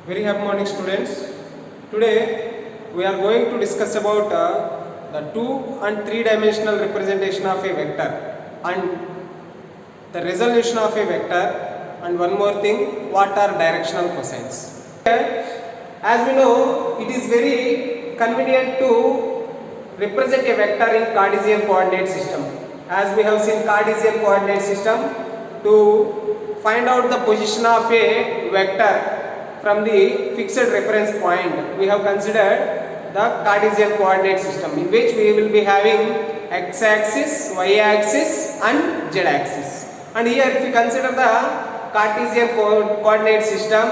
Very happy morning, students. Today we are going to discuss about the 2 and 3 dimensional representation of a vector and the resolution of a vector, and one more thing, what are directional cosines. As we know, it is very convenient to represent a vector in Cartesian coordinate system. As we have seen Cartesian coordinate system, to find out the position of a vector from the fixed reference point, we have considered the Cartesian coordinate system, in which we will be having x-axis, y-axis and z-axis. And here if you consider the Cartesian coordinate system,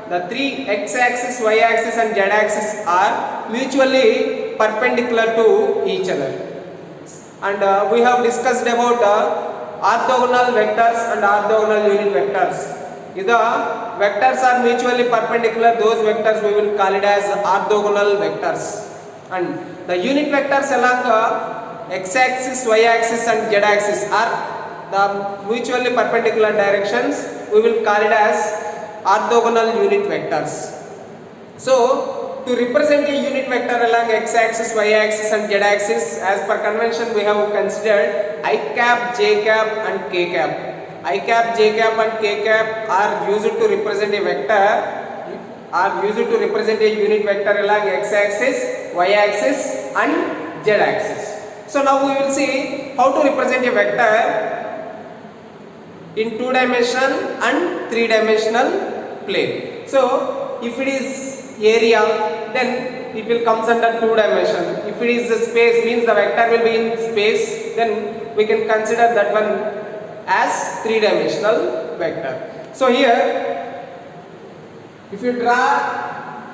the three x-axis, y-axis and z-axis are mutually perpendicular to each other. And we have discussed about orthogonal vectors and orthogonal unit vectors. If the vectors are mutually perpendicular, those vectors we will call it as orthogonal vectors. And the unit vectors along x-axis, y-axis and z-axis are the mutually perpendicular directions. We will call it as orthogonal unit vectors. So, to represent a unit vector along x-axis, y-axis and z-axis, as per convention we have considered I cap, j cap and k cap. I cap, j cap and k cap are used to represent a vector, are used to represent a unit vector along x-axis, y-axis and z-axis. So now we will see how to represent a vector in 2-dimensional and 3-dimensional plane. So if it is area, then it will comes under 2 dimension. If it is the space, means the vector will be in space, then we can consider that one as 3-dimensional vector. So here, if you draw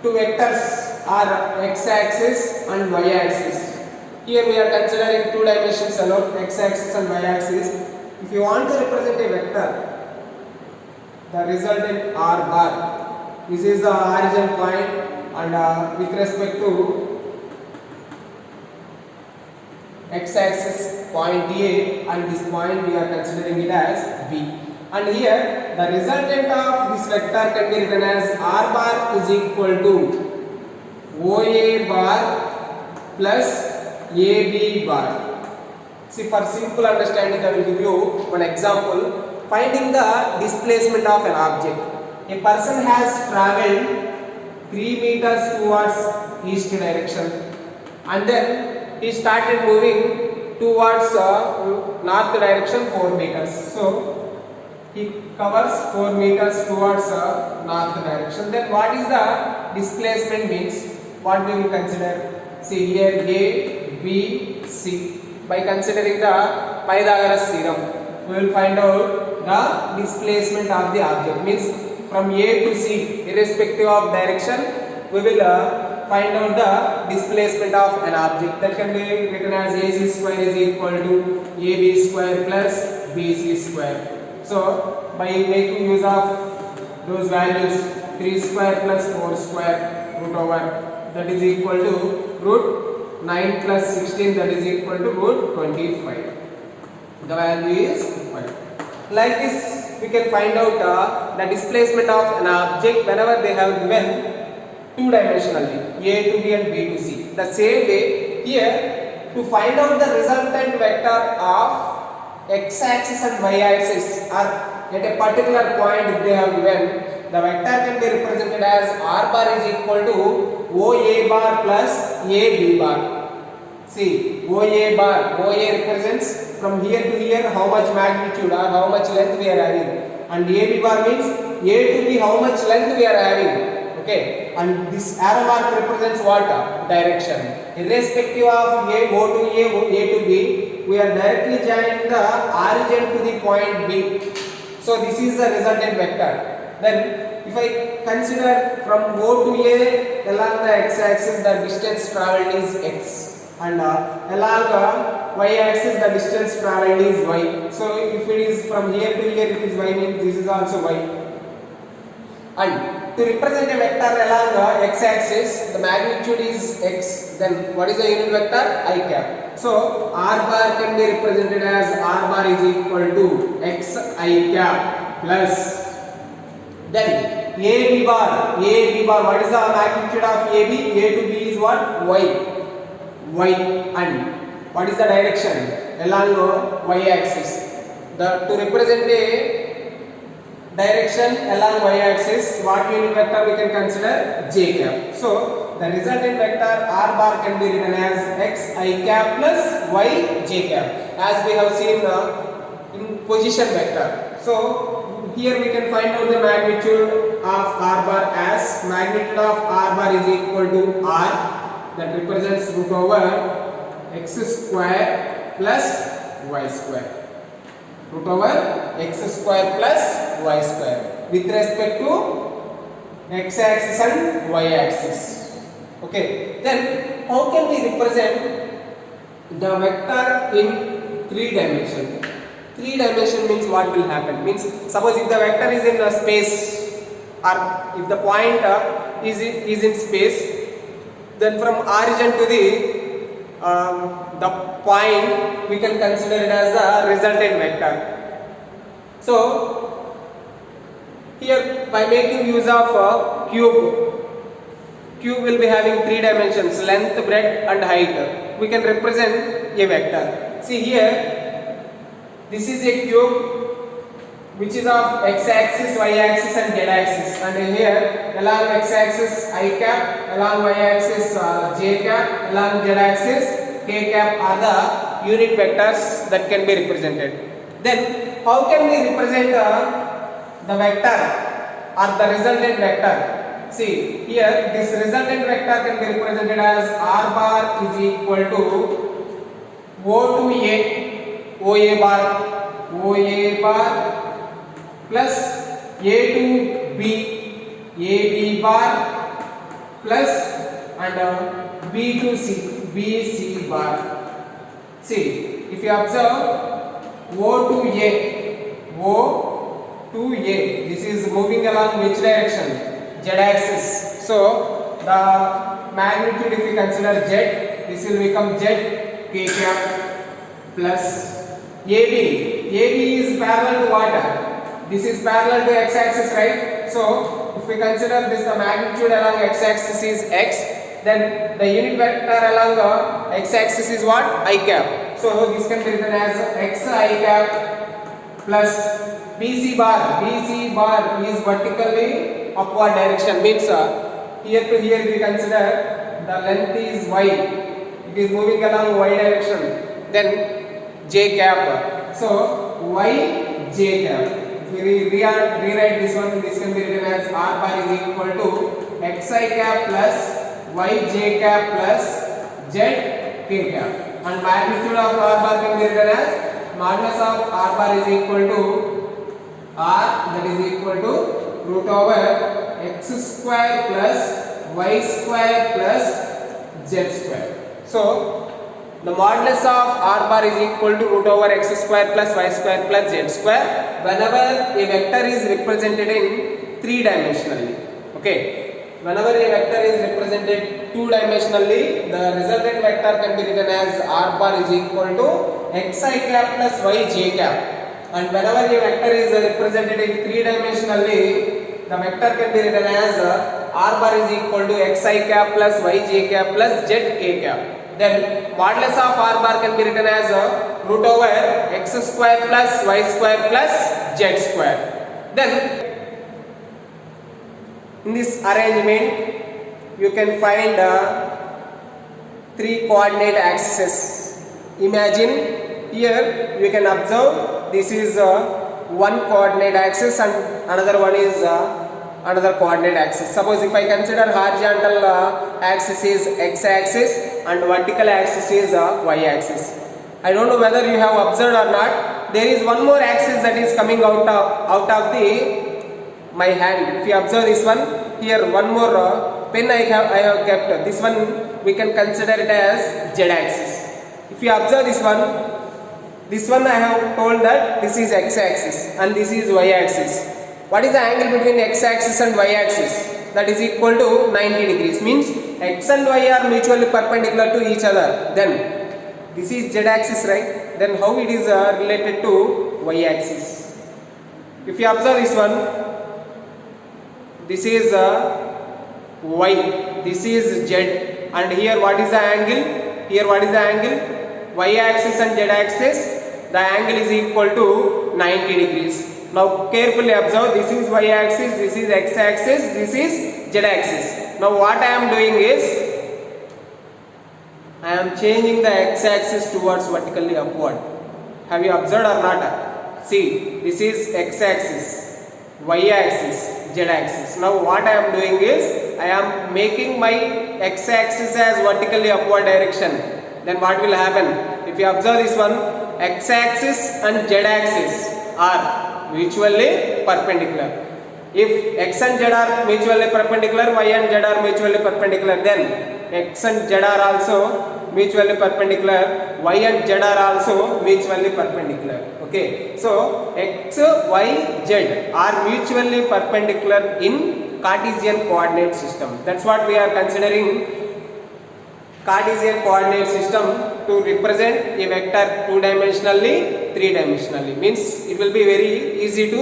two vectors are x-axis and y-axis. Here we are considering 2 dimensions alone, x-axis and y-axis. If you want to represent a vector, the resultant r bar, this is the origin point, and with respect to x-axis point A, and this point we are considering it as B. And here the resultant of this vector can be written as r bar is equal to OA bar plus AB bar. See, for simple understanding I will give you one example. Finding the displacement of an object. A person has travelled 3 meters towards east direction, and then he started moving towards north direction 4 meters. So he covers 4 meters towards north direction. Then what is the displacement means? What we will consider? See here A, B, C. By considering the Pythagoras theorem, we will find out the displacement of the object. Means from A to C, irrespective of direction, we will find out the displacement of an object. That can be written as AC square is equal to AB square plus BC square. So by making use of those values, 3 square plus 4 square root over, that is equal to root 9 plus 16, that is equal to root 25. The value is 5. Like this, we can find out the displacement of an object whenever they have given 2-dimensionally, A to B and B to C. The same way here, to find out the resultant vector of x-axis and y-axis are at a particular point if they have given, the vector can be represented as r bar is equal to OA bar plus AB bar. See, OA bar, OA represents from here to here how much magnitude or how much length we are having, and AB bar means A to B how much length we are having. Okay, and this arrow mark represents what? Direction. Irrespective of A, O to A, A to B, we are directly joining the origin to the point B. So this is the resultant vector. Then if I consider from O to A along the x-axis, the distance travelled is x, and along y-axis the distance travelled is y. So if it is from here to here, it is y, means this is also y. And to represent a vector along x-axis, the magnitude is x. Then what is the unit vector? I cap. So r bar can be represented as r bar is equal to x I cap plus, then AB bar, what is the magnitude of AB? A to B is what? Y. And what is the direction? Along Y axis. To represent a direction along Y axis, what unit vector we can consider? J cap. So the resultant vector R bar can be written as xi cap plus y j cap, as we have seen in position vector. So here we can find out the magnitude of R bar as magnitude of R bar is equal to R, that represents root over x square plus y square. Root over x square plus y square with respect to x axis and y axis. Okay, then how can we represent the vector in 3 dimension? 3 dimension means what will happen? Means suppose if the vector is in a space, or if the point is in space, then from origin to the point we can consider it as the resultant vector. So here by making use of cube will be having 3 dimensions, length, breadth and height. We can represent a vector. See here, this is a cube which is of x axis, y axis and z axis, and here along x axis I cap, along y axis j cap, along z axis k cap are the unit vectors that can be represented. Then how can we represent the vector or the resultant vector? See here, this resultant vector can be represented as R bar is equal to O to A, OA bar plus A to B, AB bar plus and B to C, BC bar. See, if you observe O to A, this is moving along which direction? Z axis. So the magnitude, if we consider Z, this will become Z k cap plus AB is parallel to what? This is parallel to x axis, right? So if we consider this, the magnitude along x axis is x, then the unit vector along the x axis is what? I cap. So this can be written as x I cap plus BC bar is vertically upward direction, means here to here if we consider the length is y, it is moving along y direction, then j cap. So y j cap. If we rewrite this one, this can be written as R bar is equal to xi cap plus yj cap plus z k cap, and magnitude of R bar can be written as modulus of R bar is equal to R, that is equal to root over x square plus y square plus z square. So the modulus of R bar is equal to root over x square plus y square plus z square whenever a vector is represented in 3 dimensionally. Okay, whenever a vector is represented 2 dimensionally, the resultant vector can be written as R bar is equal to xi cap plus yj cap. And whenever a vector is represented in 3 dimensionally, the vector can be written as R bar is equal to xi cap plus yj cap plus z k cap. Then modulus of R bar can be written as root over x square plus y square plus z square. Then in this arrangement you can find 3 coordinate axes. Imagine here you can observe this is one coordinate axis and another one is another coordinate axis. Suppose if I consider horizontal axis is x axis and vertical axis is y axis. I don't know whether you have observed or not. There is one more axis that is coming out of my hand. If you observe this one, here one more pen I have kept. This one we can consider it as z axis. If you observe this one I have told that this is x axis and this is y axis. What is the angle between x axis and y axis? That is equal to 90 degrees. Means x and y are mutually perpendicular to each other. Then this is z axis, right? Then how it is related to y axis? If you observe this one, this is y, this is z, and here what is the angle? Here what is the angle? Y axis and z axis, the angle is equal to 90 degrees. Now carefully observe, this is y axis, this is x axis, this is z axis. Now what I am doing is, I am changing the x axis towards vertically upward. Have you observed or not? See, this is x axis, y axis, z axis. Now what I am doing is, I am making my x axis as vertically upward direction. Then what will happen? If you observe this one, x axis and z axis are mutually perpendicular. If x and z are mutually perpendicular, y and z are mutually perpendicular, then x and z are also mutually perpendicular, y and z are also mutually perpendicular. Okay, so x, y, z are mutually perpendicular in Cartesian coordinate system. That's what we are considering Cartesian coordinate system to represent a vector two-dimensionally, three-dimensionally. Means it will be very easy to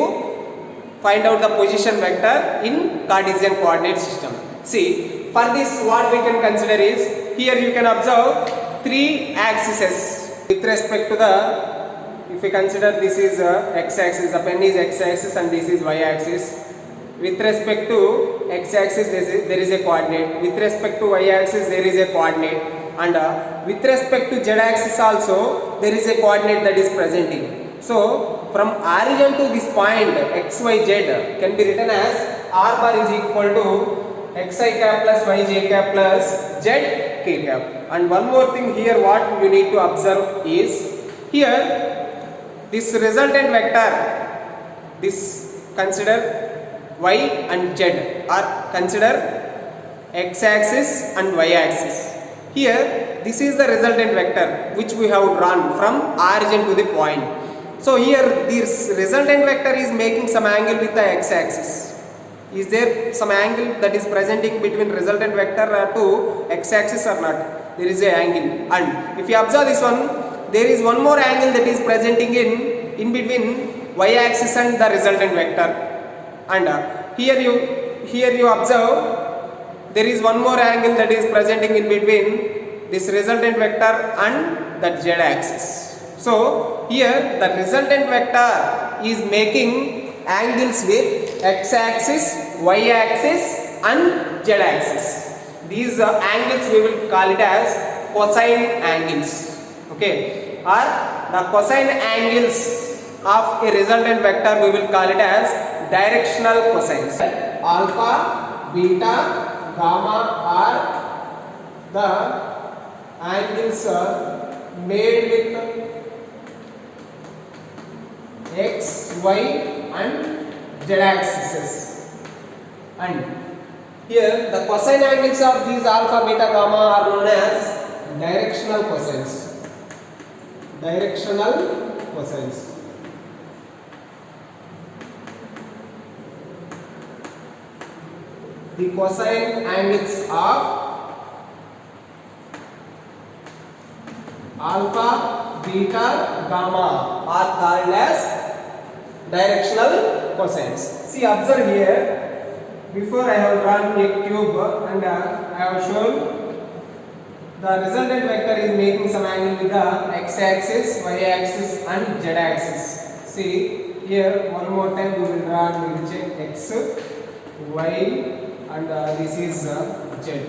find out the position vector in Cartesian coordinate system. See, for this what we can consider is, here you can observe three axes with respect to the, if we consider this is x axis, the pen is x axis and this is y axis. With respect to x axis there is a coordinate, with respect to y axis there is a coordinate, and with respect to z axis also there is a coordinate that is presenting. So from origin to this point x, y, z can be written as r bar is equal to xi cap plus yj cap plus z k cap. And one more thing here, what you need to observe is, here this resultant vector, this consider y and z, or consider x axis and y axis. Here this is the resultant vector which we have drawn from origin to the point. So here this resultant vector is making some angle with the x axis. Is there some angle that is presenting between resultant vector to x axis or not? There is a angle. And if you observe this one, there is one more angle that is presenting in between y axis and the resultant vector. And here you observe there is one more angle that is presenting in between this resultant vector and the z axis. So here the resultant vector is making angles with x axis, y axis and z axis. These angles we will call it as cosine angles. Okay, or the cosine angles of a resultant vector we will call it as directional cosines. Alpha, beta, gamma are the angles made with x, y and z axes. And here the cosine angles of these alpha, beta, gamma are known as directional cosines. Directional cosines. The cosine angles of alpha, beta, gamma are called as directional cosines. See, observe here. Before I have drawn a cube and I have shown the resultant vector is making some angle with the x-axis, y-axis and z-axis. See here, one more time we will draw and we will check x, y and this is z.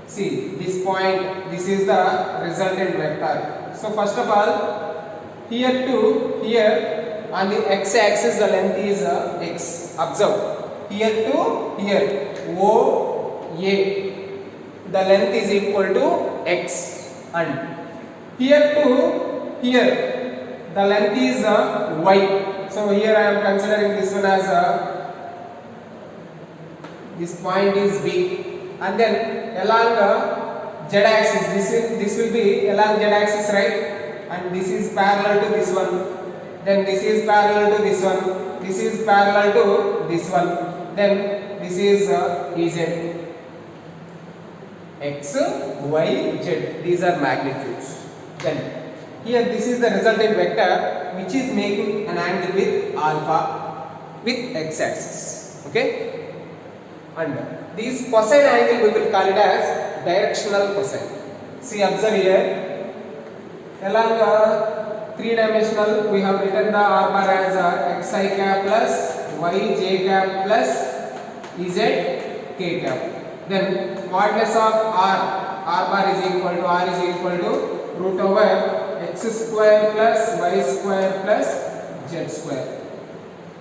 See this point, this is the resultant vector. So first of all, here to here on the x-axis the length is x. Observe. Here to here, OA, the length is equal to x, and here to here, the length is y. So here I am considering this one as this point is B, and then along z-axis, this will be along z-axis, right? And this is parallel to this one. Then this is parallel to this one. This is parallel to this one. Then this is Ez. X, Y, Z. These are magnitudes. Then here this is the resultant vector which is making an angle with alpha with x-axis. Okay. and these cosine angle we will call it as directional cosine. See, observe here, along three-dimensional we have written the r bar as xi cap plus yj cap plus ez k cap. Then modulus of r bar is equal to root over x square plus y square plus z square.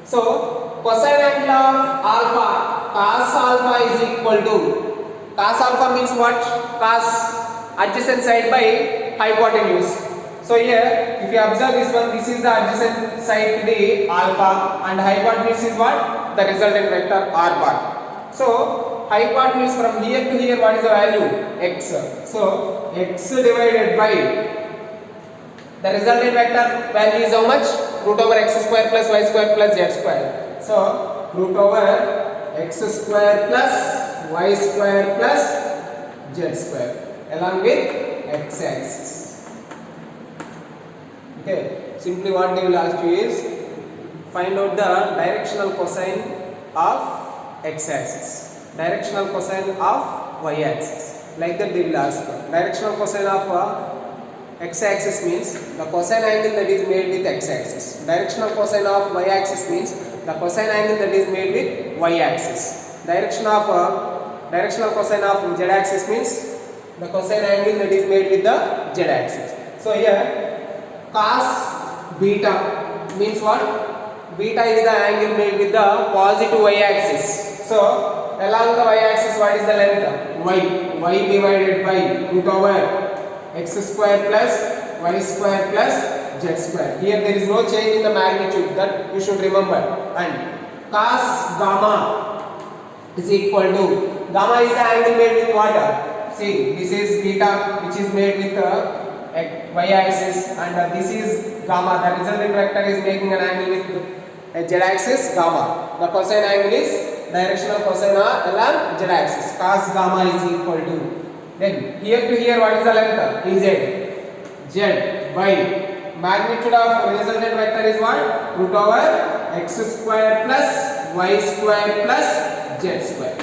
So cosine angle of alpha, cos alpha is equal to, cos alpha means what? Cos adjacent side by hypotenuse. So here if you observe this one, this is the adjacent side to the alpha and hypotenuse is what? The resultant vector r bar. So hypotenuse from here to here, what is the value? X. So x divided by the resultant vector value is how much? Root over x square plus y square plus z square. So root over x square plus y square plus z square along with x axis. Okay, simply what they will ask you is find out the directional cosine of x axis, directional cosine of y axis. Like that they will ask. Directional cosine of x axis means the cosine angle that is made with x axis. Directional cosine of y axis means the cosine angle that is made with y axis. Directional cosine of z axis means the cosine angle that is made with the z axis. So here cos beta means what? Beta is the angle made with the positive y axis. So along the y axis, what is the length? Y divided by root over x square plus y square plus z square. Here there is no change in the magnitude, that you should remember. And cos gamma is equal to, gamma is the angle made with what? See, this is beta which is made with y axis, and this is gamma, the resultant vector is making an angle with z axis gamma. The cosine angle is directional cosine along z axis. Cos gamma is equal to, then here to here what is the length? Z by magnitude of resultant vector is what? Root over x square plus y square plus z square.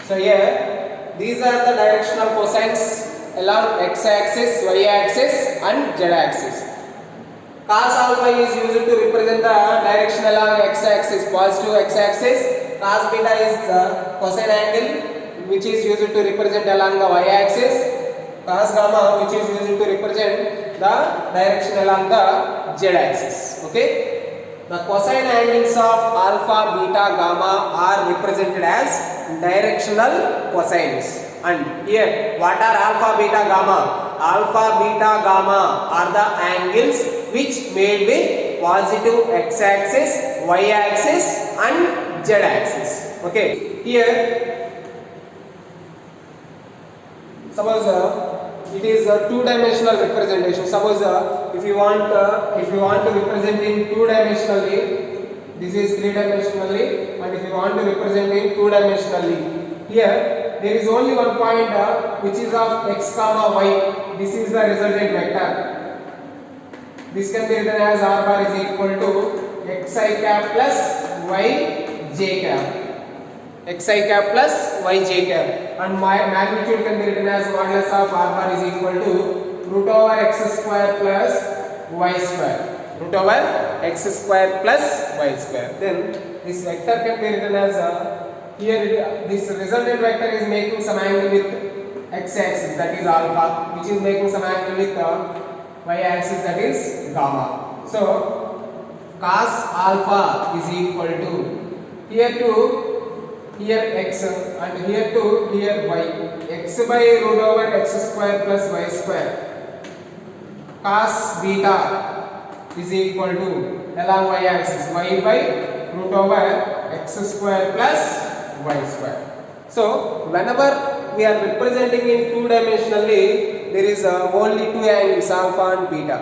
So here these are the directional cosines along x axis, y axis and z axis. Cos alpha is used to represent the direction along x axis, positive x axis. Cos beta is the cosine angle which is used to represent along the y axis. Cos gamma which is used to represent the direction along the z axis. Okay, the cosine angles of alpha, beta, gamma are represented as directional cosines. And here what are alpha, beta, gamma? Alpha, beta, gamma are the angles which made with positive x axis, y axis and z axis. Okay, here suppose it is a two-dimensional representation. Suppose if you want to represent in two-dimensionally, this is three-dimensionally, and if you want to represent in two-dimensionally, here there is only one point which is of x comma y. This is the resultant vector. This can be written as r bar is equal to xi cap plus yj cap. Xi cap plus yj cap, and my magnitude can be written as modulus of r bar is equal to root over x square plus y square. Root over x square plus y square. Then this vector can be written as here this resultant vector is making some angle with x axis, that is alpha, which is making some angle with y axis, that is gamma. So cos alpha is equal to here to here x and here to here y. X by root over x square plus y square. Cos beta is equal to along y axis y by root over x square plus y square. So whenever we are representing in two-dimensionally, there is only two angles, alpha and beta.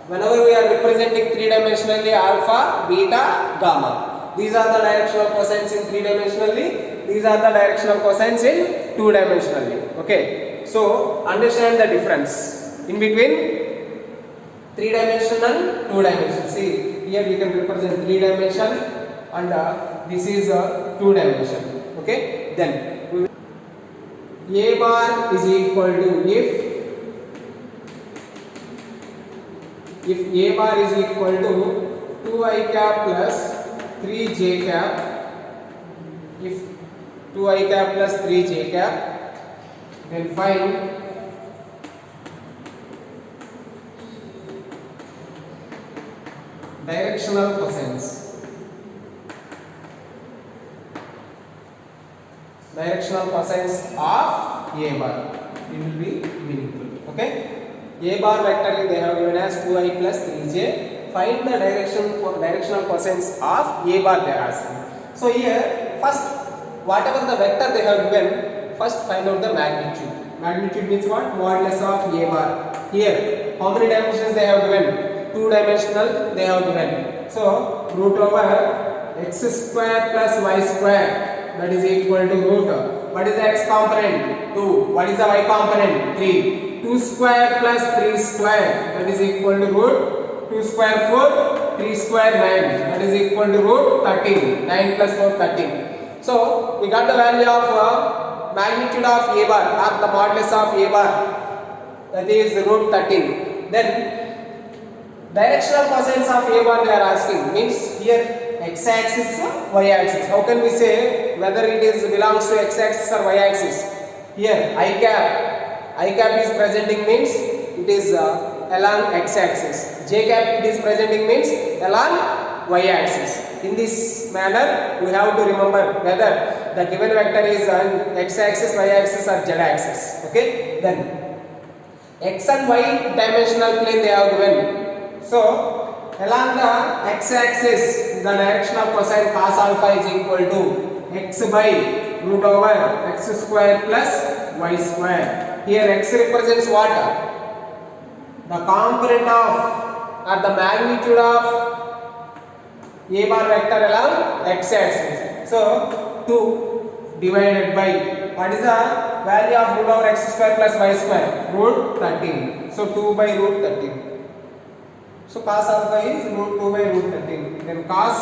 Whenever we are representing three-dimensionally, alpha, beta, gamma. These are the directional cosines in three-dimensionally. These are the directional cosines in two-dimensionally. Okay. So understand the difference in between three-dimension and two-dimension. See, here we can represent three-dimension and this is two-dimension. Okay. then A bar is equal to if A bar is equal to 2I cap plus 3j cap, if 2I cap plus 3j cap, then find directional cosines. Directional cosines of A bar. It will be meaningful. Okay. A bar vector they have given as 2I plus 3j. Find the directional cosines of A bar they are asking. So here first whatever the vector they have given, first find out the magnitude. Magnitude means what? Modulus of A bar. Here how many dimensions they have given? 2 dimensional they have given. So root over x square plus y square, that is equal to root. What is the x component? 2. What is the y component? 3. 2 square plus 3 square, that is equal to root. 2 square 4, 3 square 9, that is equal to root 13. 9 plus 4 13. So we got the value of magnitude of A bar or the modulus of A bar, that is root 13. Then directional cosines of A bar they are asking, means here x axis y axis. How can we say whether it is belongs to x axis or y axis? Here I cap is presenting means it is along x axis. J cap it is presenting means along y axis. In this manner we have to remember whether the given vector is on x axis, y axis or z axis. Okay, then x and y dimensional plane they have given. So along the x axis the directional cosine cos alpha is equal to x by root over x square plus y square. Here x represents what? The component of or the magnitude of A bar vector along x axis. So 2 divided by what is the value of root over x square plus y square? Root 13. So 2 by root 13. So cos alpha is root 2 by root 13. Then cos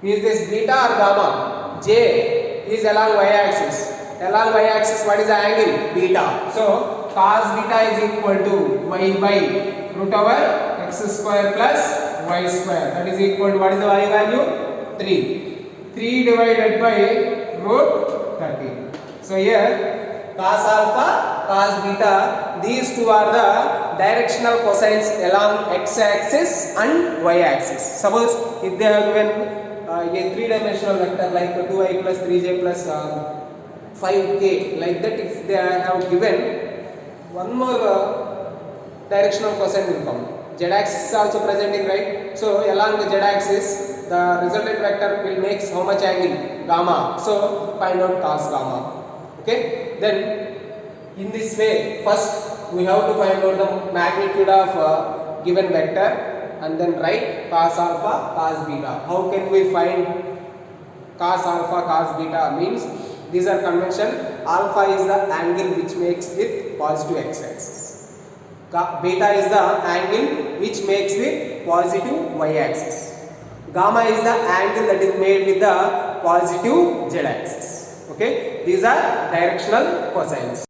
is this beta or gamma? J is along y axis. Along y axis what is the angle? Beta. So cos beta is equal to y by root over x square plus y square. That is equal to what is the y value? 3. 3 divided by root 13. So here cos alpha, cos beta, these two are the directional cosines along x axis and y axis. Suppose if they have given a 3-dimensional vector like 2i plus 3j plus 5k, like that, if they have given one more directional cosine will come. Z axis is also presenting, right? So along the z axis the resultant vector will make how much angle? Gamma. So find out cos gamma. Okay, then in this way first we have to find out the magnitude of given vector and then write cos alpha, cos beta. How can we find cos alpha, cos beta? Means these are convention. Alpha is the angle which makes with positive x axis. Beta is the angle which makes with positive y axis. Gamma is the angle that is made with the positive z axis. Okay, these are directional cosines.